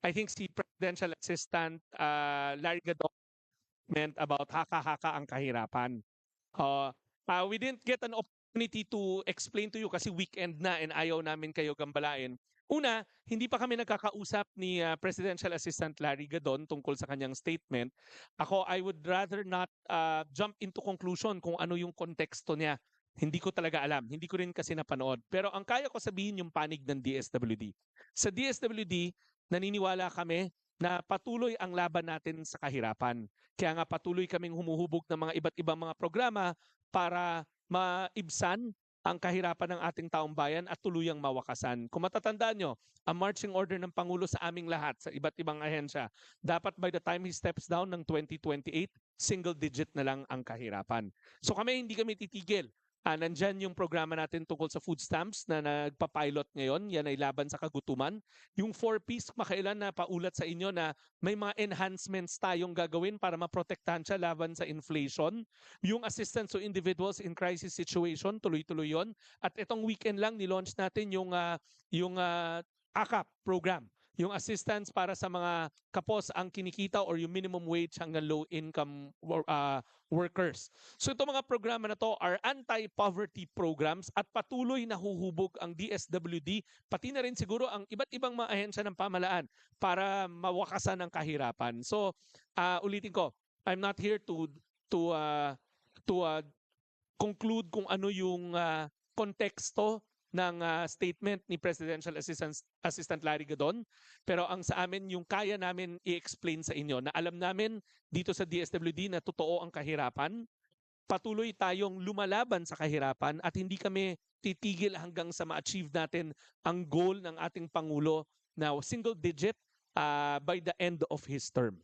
I think si Presidential Assistant Larry Gadon meant about haka-haka ang kahirapan. Uh, we didn't get an opportunity to explain to you kasi weekend na and ayaw namin kayo gambalain. Una, hindi pa kami nagkakausap ni Presidential Assistant Larry Gadon tungkol sa kanyang statement. Ako, I would rather not jump into conclusion kung ano yung konteksto niya. Hindi ko talaga alam. Hindi ko rin kasi napanood. Pero ang kaya ko sabihin yung panig ng DSWD. Sa DSWD, naniniwala kami na patuloy ang laban natin sa kahirapan. Kaya nga patuloy kaming humuhubog ng mga iba't ibang mga programa para maibsan ang kahirapan ng ating taong bayan at tuluyang mawakasan. Kung matatandaan nyo, ang marching order ng Pangulo sa aming lahat, sa iba't ibang ahensya, dapat by the time he steps down ng 2028, single digit na lang ang kahirapan. So hindi kami titigil. Nandyan yung programa natin tungkol sa food stamps na nagpa-pilot ngayon. Yan ay laban sa kagutuman. Yung 4Ps, makailan na paulat sa inyo na may mga enhancements tayong gagawin para maprotektahan siya laban sa inflation. Yung assistance to individuals in crisis situation, tuloy-tuloy yon. At itong weekend lang, nilaunch natin yung AKAP program. Yung assistance para sa mga kapos ang kinikita or yung minimum wage hanggang low income workers. So itong mga programa na to are anti-poverty programs at patuloy na huhubog ang DSWD, pati na rin siguro ang iba't ibang mga ahensya ng pamahalaan para mawakasan ang kahirapan. So ulitin ko, I'm not here to conclude kung ano yung konteksto ng statement ni Presidential Assistant Larry Gadon. Pero ang sa amin, yung kaya namin i-explain sa inyo na alam namin dito sa DSWD na totoo ang kahirapan, patuloy tayong lumalaban sa kahirapan at hindi kami titigil hanggang sa ma-achieve natin ang goal ng ating Pangulo na single digit by the end of his term.